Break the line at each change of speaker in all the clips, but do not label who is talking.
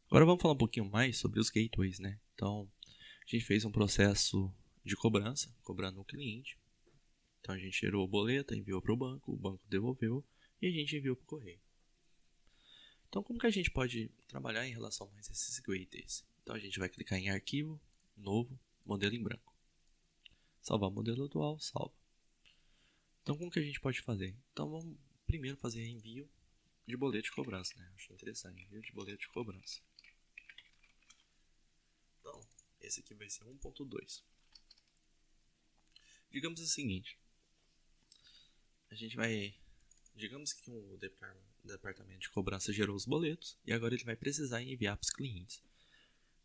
Agora vamos falar um pouquinho mais sobre os gateways, né? Então, a gente fez um processo de cobrança, cobrando o cliente. Então, a gente gerou o boleto, enviou para o banco devolveu e a gente enviou para o correio. Então, como que a gente pode trabalhar em relação a esses gateways? Então, a gente vai clicar em arquivo, novo, modelo em branco. Salvar o modelo atual, salva. Então, como que a gente pode fazer? Então, vamos primeiro fazer envio de boleto de cobrança, né? Achei interessante, envio de boleto de cobrança. Então, esse aqui vai ser 1.2. Digamos o seguinte, a gente vai... Digamos que o departamento de cobrança gerou os boletos e agora ele vai precisar enviar para os clientes.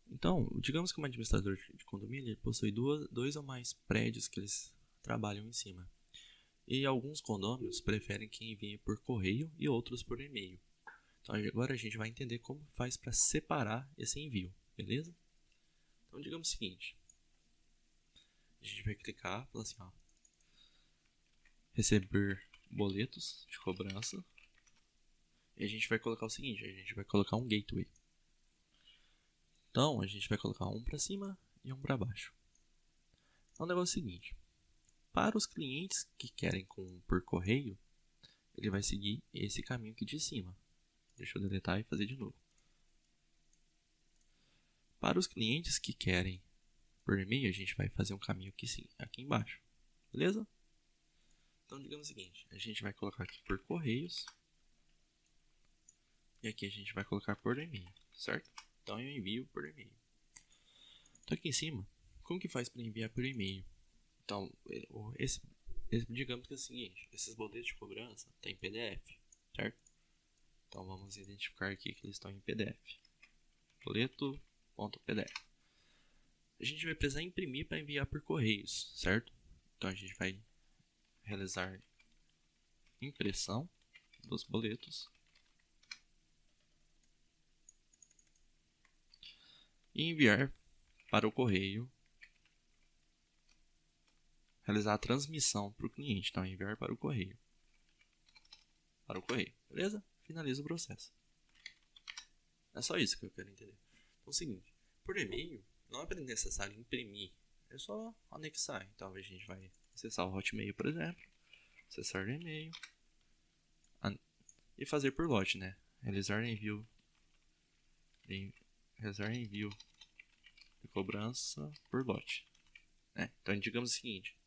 Então, digamos que um administrador de condomínio ele possui dois ou mais prédios que eles trabalham em cima. E alguns condôminos preferem que enviem por correio e outros por e-mail. Então, agora a gente vai entender como faz para separar esse envio, beleza? Então, digamos o seguinte. A gente vai clicar, falar assim, ó, receber boletos de cobrança. E a gente vai colocar o seguinte, a gente vai colocar um gateway. Então, a gente vai colocar um para cima e um para baixo. Então, o negócio é o seguinte. Para os clientes que querem por correio, ele vai seguir esse caminho aqui de cima. Deixa eu deletar e fazer de novo. Para os clientes que querem por e-mail, a gente vai fazer um caminho aqui, sim, aqui embaixo. Beleza? Então, digamos o seguinte. A gente vai colocar aqui por correios. E aqui a gente vai colocar por e-mail, certo? Então, eu envio por e-mail. Então, aqui em cima, como que faz para enviar por e-mail? Então, digamos que é o seguinte, esses boletos de cobrança tem PDF, certo? Então vamos identificar aqui que eles estão em PDF. Boleto.pdf. A gente vai precisar imprimir para enviar por correios, certo? Então a gente vai realizar impressão dos boletos e enviar para o correio. Realizar a transmissão para o cliente, então enviar para o correio. Para o correio, beleza? Finaliza o processo. É só isso que eu quero entender. Então é o seguinte, por e-mail não é necessário imprimir, é só anexar. Então a gente vai acessar o Hotmail, por exemplo, acessar o e-mail e fazer por lote, né? Realizar envio de cobrança por lote. Então digamos o seguinte,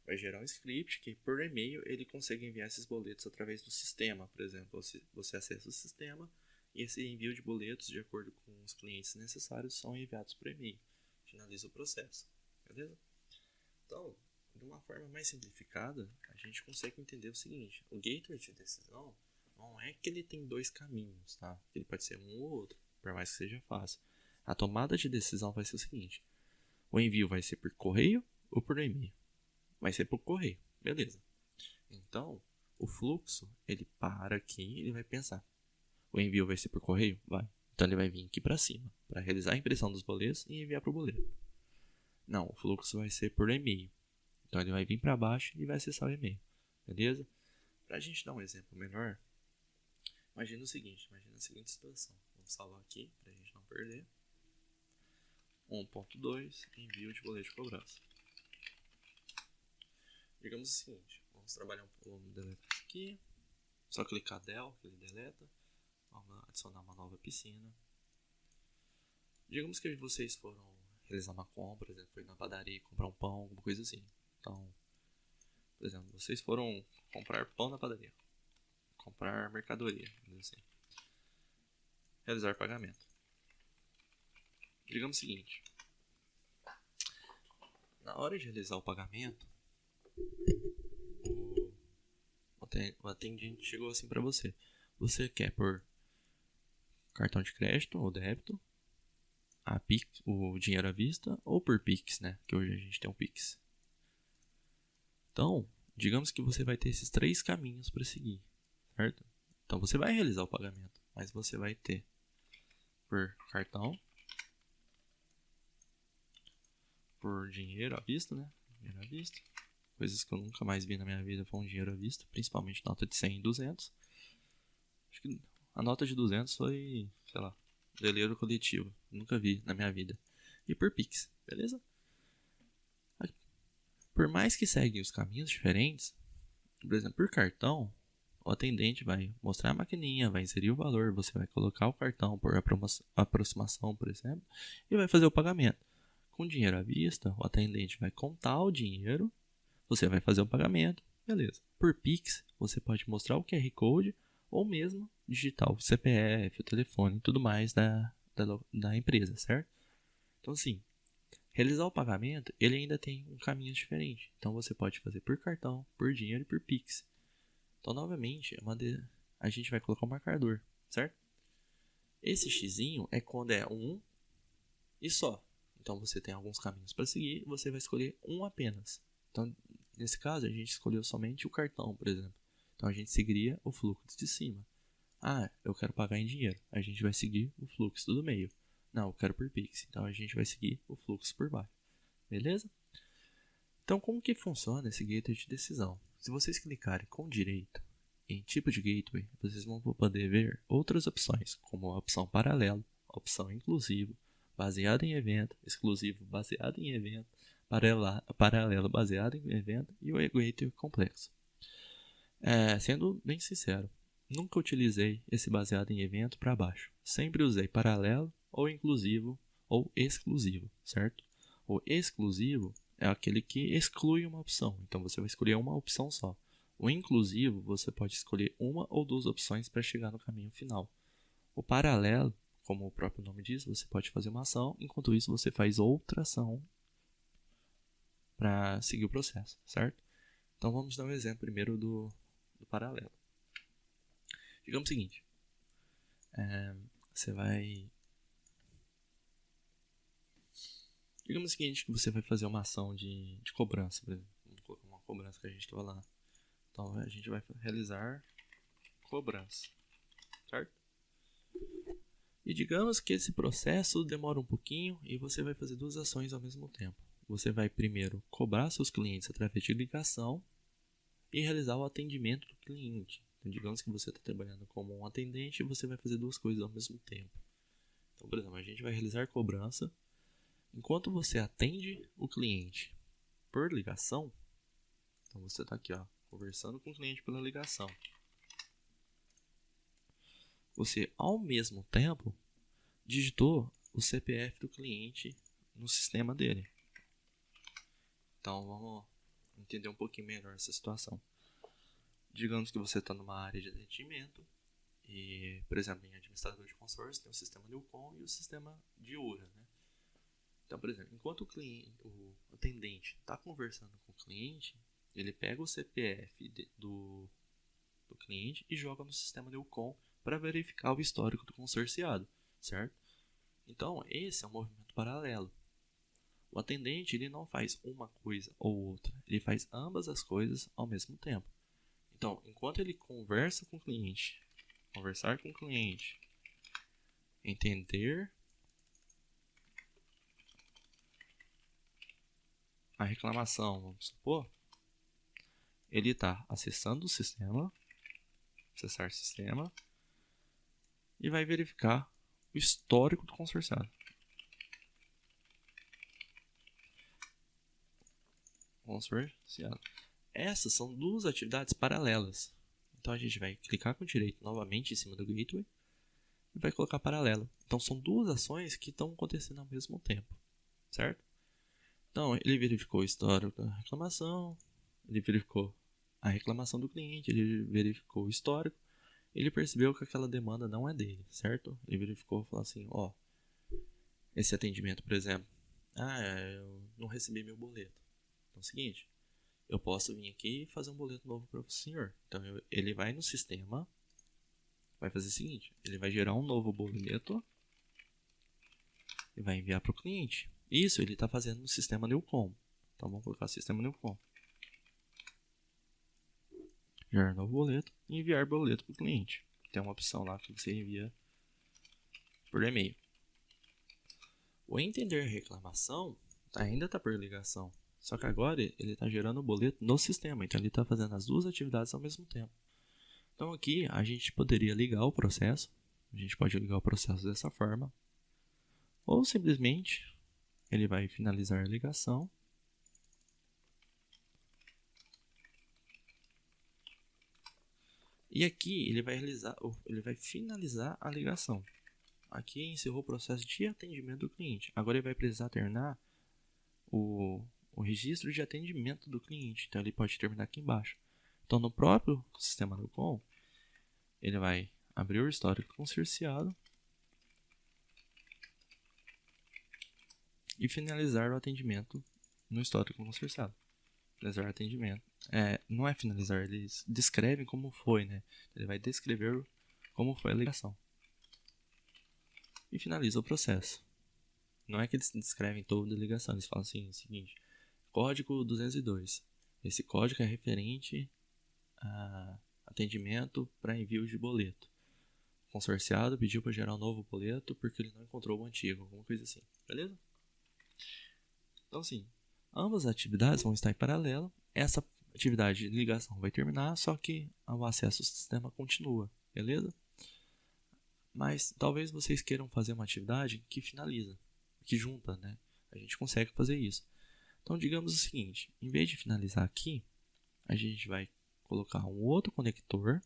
vai gerar um script que por e-mail ele consegue enviar esses boletos através do sistema. Por exemplo, você acessa o sistema e esse envio de boletos, de acordo com os clientes necessários, são enviados por e-mail. Finaliza o processo, beleza? Então, de uma forma mais simplificada, a gente consegue entender o seguinte: o gateway de decisão não é que ele tem dois caminhos, tá? Ele pode ser um ou outro, por mais que seja fácil. A tomada de decisão vai ser o seguinte: o envio vai ser por correio ou por e-mail? Vai ser por correio, beleza. Então, o fluxo, ele para aqui e ele vai pensar: o envio vai ser por correio? Vai. Então ele vai vir aqui para cima, para realizar a impressão dos boletos e enviar para o boleto. Não, o fluxo vai ser por e-mail. Então ele vai vir para baixo e vai acessar o e-mail, beleza? Para a gente dar um exemplo melhor, imagina a seguinte situação. Vamos salvar aqui para a gente não perder. 1.2, envio de boleto de cobrança. Digamos o seguinte, vamos trabalhar vamos deletar isso aqui. Só clicar del, que ele deleta. Vamos adicionar uma nova piscina. Digamos que vocês foram realizar uma compra, por exemplo, foi na padaria comprar um pão, alguma coisa assim. Então, por exemplo, vocês foram comprar pão na padaria, comprar mercadoria, assim. Realizar pagamento. Digamos o seguinte: na hora de realizar o pagamento, o atendente chegou assim para você: você quer por cartão de crédito ou débito, o dinheiro à vista, ou por Pix, né? Que hoje a gente tem um Pix. Então, digamos que você vai ter esses três caminhos para seguir, certo? Então você vai realizar o pagamento, mas você vai ter por cartão, por dinheiro à vista, né? Dinheiro à vista. Coisas que eu nunca mais vi na minha vida foi um dinheiro à vista, principalmente nota de 100 e 200. Acho que a nota de 200 foi, sei lá, Veleiro coletivo. Nunca vi na minha vida. E por Pix, beleza? Por mais que seguem os caminhos diferentes, por exemplo, por cartão, o atendente vai mostrar a maquininha, vai inserir o valor, você vai colocar o cartão por aproximação, por exemplo, e vai fazer o pagamento. Com dinheiro à vista, o atendente vai contar o dinheiro, você vai fazer o pagamento, beleza. Por Pix, você pode mostrar o QR Code ou mesmo digitar o CPF, o telefone e tudo mais da empresa, certo? Então, assim, realizar o pagamento, ele ainda tem um caminho diferente. Então, você pode fazer por cartão, por dinheiro e por Pix. Então, novamente, a gente vai colocar um marcador, certo? Esse xizinho é quando é um e só. Então, você tem alguns caminhos para seguir, você vai escolher um apenas. Então, nesse caso, a gente escolheu somente o cartão, por exemplo. Então, a gente seguiria o fluxo de cima. Ah, eu quero pagar em dinheiro. A gente vai seguir o fluxo do meio. Não, eu quero por Pix. Então, a gente vai seguir o fluxo por baixo. Beleza? Então, como que funciona esse gateway de decisão? Se vocês clicarem com direito em tipo de gateway, vocês vão poder ver outras opções, como a opção paralelo, a opção inclusivo, baseado em evento, exclusivo baseado em evento, paralelo baseado em evento e o gateway complexo. Sendo bem sincero, nunca utilizei esse baseado em evento para baixo. Sempre usei paralelo ou inclusivo ou exclusivo, certo? O exclusivo é aquele que exclui uma opção, então você vai escolher uma opção só. O inclusivo, você pode escolher uma ou duas opções para chegar no caminho final. O paralelo, como o próprio nome diz, você pode fazer uma ação, enquanto isso você faz outra ação para seguir o processo, certo? Então vamos dar um exemplo primeiro do paralelo. Digamos o seguinte, digamos o seguinte, que você vai fazer uma ação de cobrança, por exemplo. Vamos colocar uma cobrança que a gente estava lá. Então a gente vai realizar cobrança, certo? E digamos que esse processo demora um pouquinho e você vai fazer duas ações ao mesmo tempo. Você vai primeiro cobrar seus clientes através de ligação e realizar o atendimento do cliente. Então, digamos que você está trabalhando como um atendente e você vai fazer duas coisas ao mesmo tempo. Então, por exemplo, a gente vai realizar cobrança. Enquanto você atende o cliente por ligação, então você está aqui, conversando com o cliente pela ligação. Você, ao mesmo tempo, digitou o CPF do cliente no sistema dele. Então, vamos entender um pouquinho melhor essa situação. Digamos que você está numa área de atendimento e, por exemplo, em administrador de consórcio tem o sistema Newcom e o sistema de URA, né? Então, por exemplo, enquanto o atendente está conversando com o cliente, ele pega o CPF do cliente e joga no sistema Newcom para verificar o histórico do consorciado, certo? Então, esse é um movimento paralelo. O atendente ele não faz uma coisa ou outra, ele faz ambas as coisas ao mesmo tempo. Então, enquanto ele conversar com o cliente, entender a reclamação, vamos supor, ele está acessando o sistema, acessar sistema, e vai verificar o histórico do consorciado. Essas são duas atividades paralelas. Então a gente vai clicar com direito novamente em cima do gateway e vai colocar paralelo. Então são duas ações que estão acontecendo ao mesmo tempo, certo? Então ele verificou o histórico da reclamação, ele verificou a reclamação do cliente, ele verificou o histórico, ele percebeu que aquela demanda não é dele, certo? Ele verificou e falou assim, esse atendimento, por exemplo, eu não recebi meu boleto. Então é o seguinte, eu posso vir aqui e fazer um boleto novo para o senhor. Então ele vai no sistema, vai fazer o seguinte, ele vai gerar um novo boleto e vai enviar para o cliente. Isso ele está fazendo no sistema Newcom. Então vamos colocar o sistema Newcom. Gerar novo boleto e enviar boleto para o cliente. Tem uma opção lá que você envia por e-mail. O entender reclamação ainda está por ligação. Só que agora ele está gerando o boleto no sistema. Então ele está fazendo as duas atividades ao mesmo tempo. Então aqui a gente poderia ligar o processo A gente pode ligar o processo dessa forma. Ou simplesmente ele vai finalizar a ligação. E aqui ele vai finalizar a ligação. Aqui encerrou o processo de atendimento do cliente. Agora ele vai precisar terminar o registro de atendimento do cliente. Então ele pode terminar aqui embaixo. Então no próprio sistema do COM, ele vai abrir o histórico consorciado e finalizar o atendimento no histórico consorciado. Finalizar o atendimento. Não é finalizar, eles descrevem como foi, né? Ele vai descrever como foi a ligação. E finaliza o processo. Não é que eles descrevem toda a ligação, eles falam assim, o seguinte: código 202. Esse código é referente a atendimento para envio de boleto. O consorciado pediu para gerar um novo boleto porque ele não encontrou o antigo, alguma coisa assim, beleza? Então, assim, ambas as atividades vão estar em paralelo. Essa atividade de ligação vai terminar, só que o acesso ao sistema continua, beleza? Mas talvez vocês queiram fazer uma atividade que finaliza, que junta, né? A gente consegue fazer isso. Então, digamos o seguinte: em vez de finalizar aqui, a gente vai colocar um outro conector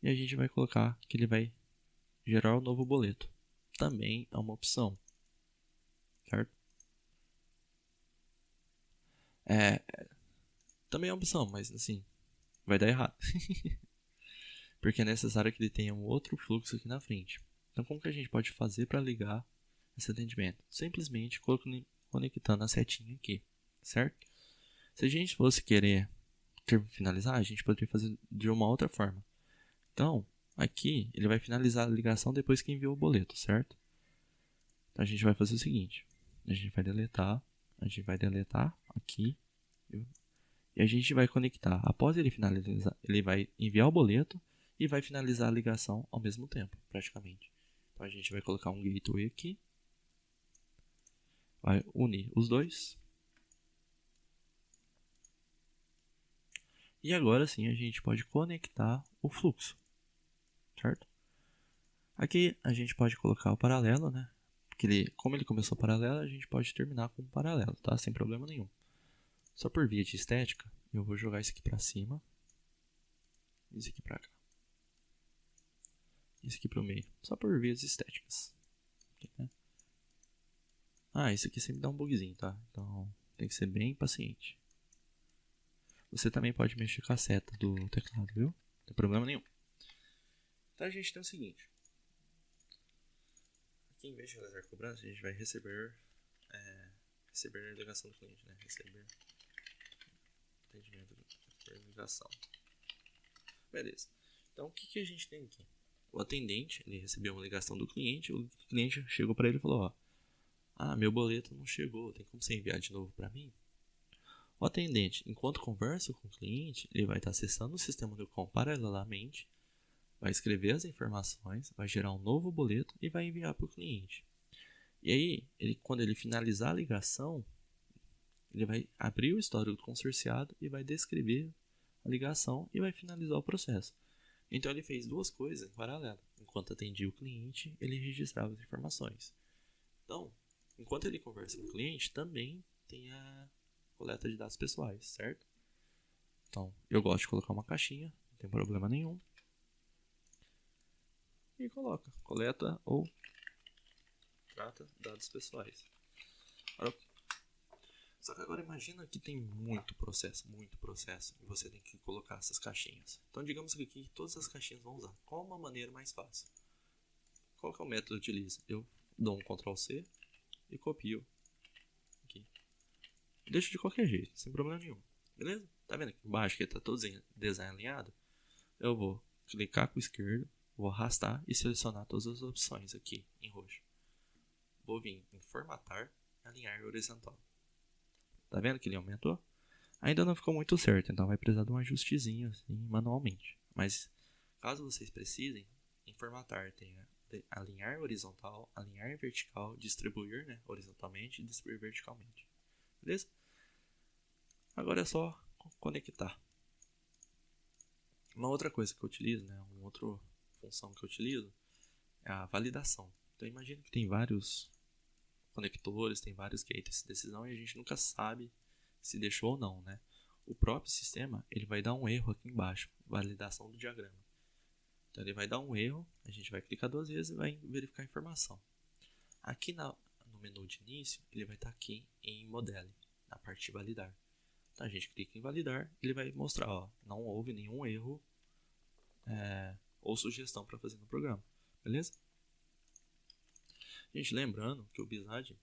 e a gente vai colocar que ele vai gerar um novo boleto. Também é uma opção, certo? Também é uma opção, mas assim, vai dar errado. Porque é necessário que ele tenha um outro fluxo aqui na frente. Então, como que a gente pode fazer para ligar esse atendimento? Simplesmente conectando a setinha aqui, certo? Se a gente fosse querer finalizar, a gente poderia fazer de uma outra forma. Então, aqui ele vai finalizar a ligação depois que enviou o boleto, certo? Então, a gente vai fazer o seguinte: a gente vai deletar aqui e a gente vai conectar. Após ele finalizar, ele vai enviar o boleto e vai finalizar a ligação ao mesmo tempo, praticamente. Então a gente vai colocar um gateway aqui, vai unir os dois. E agora sim a gente pode conectar o fluxo, certo? Aqui a gente pode colocar o paralelo, né? Porque como ele começou paralelo, a gente pode terminar com um paralelo, tá? Sem problema nenhum. Só por via de estética, eu vou jogar isso aqui pra cima, isso aqui pra cá, isso aqui pro meio, só por vias estéticas. Isso aqui sempre dá um bugzinho, tá? Então tem que ser bem paciente. Você também pode mexer com a seta do teclado, viu? Não tem problema nenhum. Então a gente tem o seguinte: aqui em vez de realizar cobrança, a gente vai receber a ligação do cliente, né? Receber atendimento da ligação. Beleza. Então o que a gente tem aqui? O atendente, ele recebeu uma ligação do cliente, o cliente chegou para ele e falou: meu boleto não chegou, tem como você enviar de novo para mim? O atendente, enquanto conversa com o cliente, ele vai estar acessando o sistema do COM paralelamente, vai escrever as informações, vai gerar um novo boleto e vai enviar para o cliente. E aí, quando ele finalizar a ligação, ele vai abrir o histórico do consorciado e vai descrever a ligação e vai finalizar o processo. Então ele fez duas coisas em paralelo. Enquanto atendia o cliente, ele registrava as informações. Então, enquanto ele conversa com o cliente, também tem a coleta de dados pessoais, certo? Então, eu gosto de colocar uma caixinha, não tem problema nenhum. E coloca, coleta ou trata dados pessoais. Só que agora imagina que tem muito processo, e você tem que colocar essas caixinhas. Então digamos que aqui todas as caixinhas vão usar. Qual uma maneira mais fácil? Qual que é o método que eu utilizo? Eu dou um Ctrl C e copio aqui. Deixo de qualquer jeito, sem problema nenhum. Beleza? Tá vendo aqui embaixo que está todo design alinhado? Eu vou clicar com o esquerdo, vou arrastar e selecionar todas as opções aqui em roxo. Vou vir em formatar e alinhar horizontal. Tá vendo que ele aumentou? Ainda não ficou muito certo, então vai precisar de um ajustezinho assim, manualmente. Mas caso vocês precisem, em formatar tem alinhar horizontal, alinhar vertical, distribuir, né, horizontalmente e distribuir verticalmente. Beleza? Agora é só conectar. Uma outra coisa que eu utilizo, né, uma outra função que eu utilizo é a validação. Então imagina que tem vários conectores, tem vários gates de decisão e a gente nunca sabe se deixou ou não, né? O próprio sistema ele vai dar um erro aqui embaixo, validação do diagrama. Então ele vai dar um erro, a gente vai clicar 2 vezes e vai verificar a informação. Aqui no menu de início, ele vai estar aqui em Modele, na parte de validar. Então a gente clica em validar, ele vai mostrar, ó, não houve nenhum erro ou sugestão para fazer no programa, beleza? Gente, lembrando que o Bizad,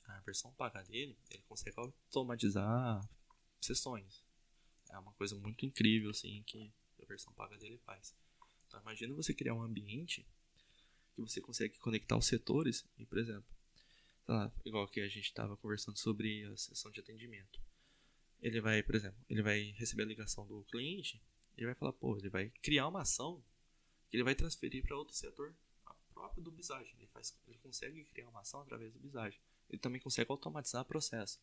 a versão paga dele, ele consegue automatizar sessões. É uma coisa muito incrível assim que a versão paga dele faz. Então imagina você criar um ambiente que você consegue conectar os setores e, por exemplo, sei lá, igual que a gente estava conversando sobre a sessão de atendimento. Ele vai, por exemplo, ele vai receber a ligação do cliente e ele vai falar, pô, ele vai criar uma ação que ele vai transferir para outro setor próprio do Bizad. Ele consegue criar uma ação através do Bizad. Ele também consegue automatizar o processo.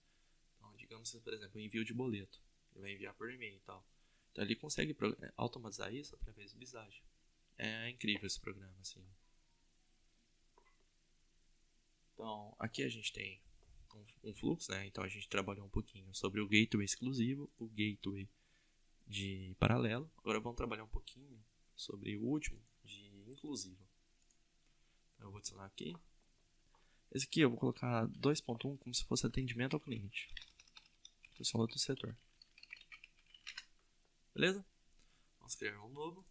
Então, digamos, por exemplo, o envio de boleto. Ele vai enviar por e-mail e tal. Então ele consegue automatizar isso através do Bizad. É incrível esse programa, assim. Então, aqui a gente tem um fluxo, né? Então a gente trabalhou um pouquinho sobre o gateway exclusivo, o gateway de paralelo. Agora vamos trabalhar um pouquinho sobre o último, de inclusivo. Então, eu vou adicionar aqui. Esse aqui eu vou colocar 2.1 como se fosse atendimento ao cliente. Esse é um outro setor. Beleza? Vamos criar um novo.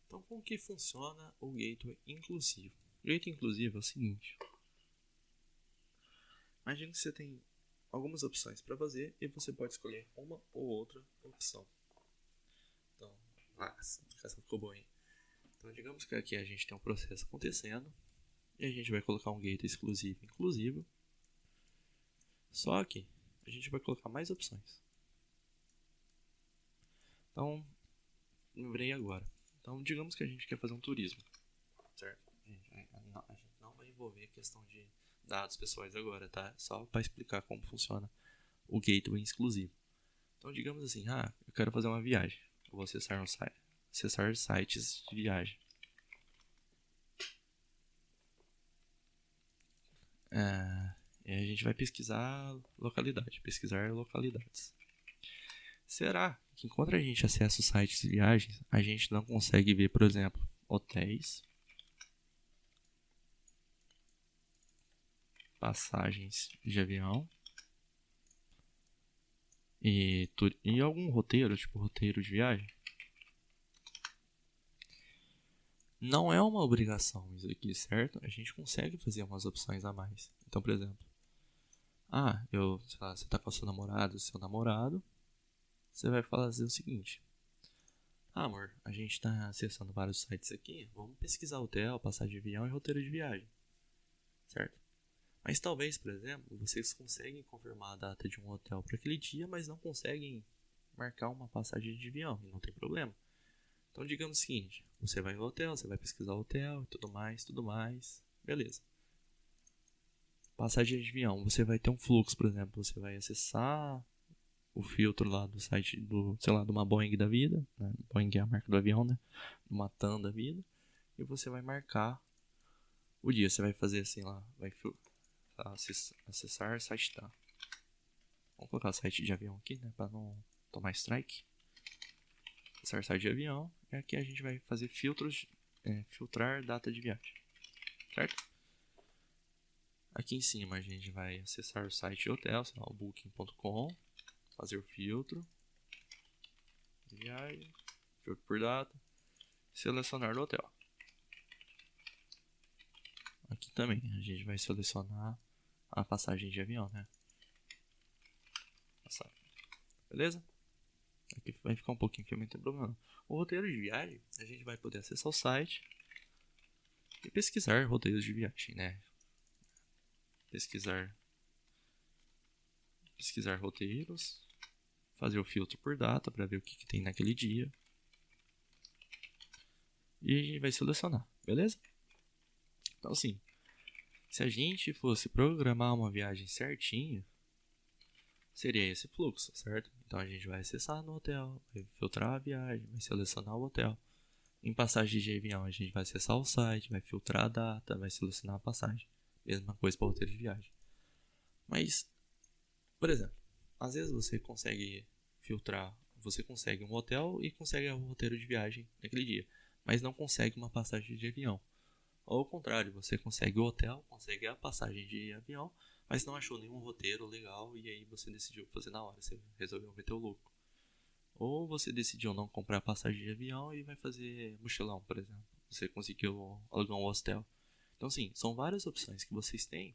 Então, como que funciona o gateway inclusivo? O gateway inclusivo é o seguinte. Imagina que você tem algumas opções para fazer e você pode escolher uma ou outra opção. Então, essa ficou boa, hein? Então, digamos que aqui a gente tem um processo acontecendo e a gente vai colocar um gateway exclusivo inclusivo. Só que a gente vai colocar mais opções. Então, lembrei agora. Então, digamos que a gente quer fazer um turismo, certo? A gente não vai envolver a questão de dados pessoais agora, tá? Só para explicar como funciona o gateway exclusivo. Então, digamos assim, eu quero fazer uma viagem. Eu vou acessar um site, acessar sites de viagem. E a gente vai pesquisar localidades. Será que enquanto a gente acessa os sites de viagens, a gente não consegue ver, por exemplo, hotéis, passagens de avião e algum roteiro, tipo roteiro de viagem? Não é uma obrigação isso aqui, certo? A gente consegue fazer umas opções a mais. Então, por exemplo, sei lá, você tá com a sua namorada, seu namorado, você vai fazer o seguinte: amor, a gente tá acessando vários sites aqui, vamos pesquisar hotel, passagem de avião e roteiro de viagem, certo? Mas talvez, por exemplo, vocês conseguem confirmar a data de um hotel para aquele dia, mas não conseguem marcar uma passagem de avião, e não tem problema. Então, digamos o seguinte: você vai ao hotel, você vai pesquisar o hotel e tudo mais, beleza. Passagem de avião, você vai ter um fluxo, por exemplo, você vai acessar o filtro lá do site sei lá, de uma Boeing da vida, né? Boeing é a marca do avião, né? Uma TAM da vida, e você vai marcar o dia, você vai fazer assim lá, vai acessar site TAM. Vamos colocar o site de avião aqui, né, para não tomar strike. Acessar site de avião, e aqui a gente vai fazer filtrar data de viagem, certo? Aqui em cima a gente vai acessar o site de hotel, sei lá, o booking.com, fazer o filtro de viagem, filtro por data, selecionar o hotel. Aqui também a gente vai selecionar a passagem de avião, né? Beleza? Aqui vai ficar um pouquinho que não tem problema. O roteiro de viagem, a gente vai poder acessar o site e pesquisar roteiros de viagem, né? Pesquisar roteiros, fazer o filtro por data para ver o que tem naquele dia. E a gente vai selecionar, beleza? Então assim, Se a gente fosse programar uma viagem certinho, seria esse fluxo, certo? Então a gente vai acessar no hotel, vai filtrar a viagem, vai selecionar o hotel. Em passagem de avião, a gente vai acessar o site, vai filtrar a data, vai selecionar a passagem. Mesma coisa para o roteiro de viagem. Mas, por exemplo, às vezes você consegue filtrar, você consegue um hotel e consegue o roteiro de viagem naquele dia, mas não consegue uma passagem de avião. Ou ao contrário, você consegue o hotel, consegue a passagem de avião, mas não achou nenhum roteiro legal e aí você decidiu fazer na hora, você resolveu meter o louco. Ou você decidiu não comprar passagem de avião e vai fazer mochilão, por exemplo. Você conseguiu alugar um hostel. Então, sim, são várias opções que vocês têm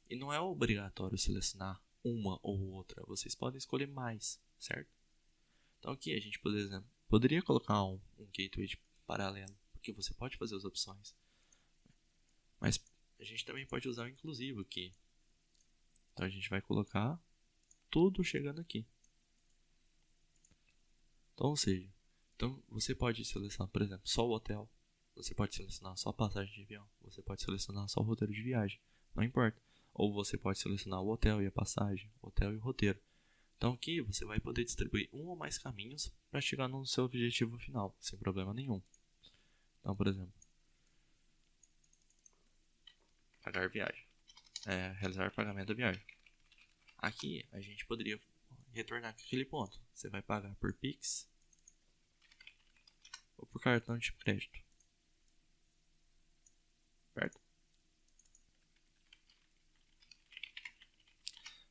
e não é obrigatório selecionar uma ou outra. Vocês podem escolher mais, certo? Então, aqui a gente, por exemplo, poderia colocar um gateway paralelo, porque você pode fazer as opções. Mas a gente também pode usar o inclusivo aqui. Então, a gente vai colocar tudo chegando aqui. Então, ou seja, você pode selecionar, por exemplo, só o hotel. Você pode selecionar só a passagem de avião. Você pode selecionar só o roteiro de viagem. Não importa. Ou você pode selecionar o hotel e a passagem, o hotel e o roteiro. Então aqui você vai poder distribuir um ou mais caminhos para chegar no seu objetivo final, sem problema nenhum. Então, por exemplo, pagar viagem. Realizar pagamento da viagem. Aqui a gente poderia retornar aquele ponto. Você vai pagar por Pix ou por cartão de crédito. Certo?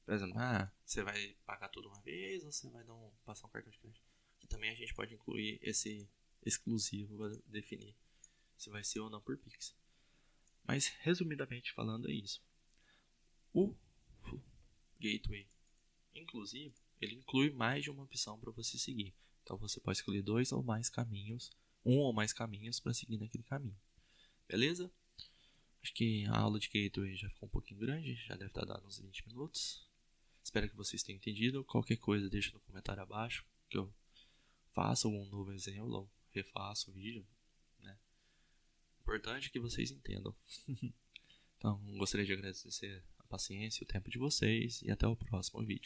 Por exemplo, você vai pagar tudo uma vez ou você vai passar um cartão de crédito? E também a gente pode incluir esse exclusivo para definir se vai ser ou não por Pix. Mas resumidamente falando é isso. O gateway inclusive, ele inclui mais de uma opção para você seguir. Então você pode escolher dois ou mais caminhos, um ou mais caminhos para seguir naquele caminho. Beleza? Acho que a aula de gateway já ficou um pouquinho grande, já deve estar dando uns 20 minutos. Espero que vocês tenham entendido. Qualquer coisa deixa no comentário abaixo, que eu faço um novo exemplo ou refaço o vídeo. Né? Importante que vocês entendam. Então, gostaria de agradecer a paciência e o tempo de vocês e até o próximo vídeo.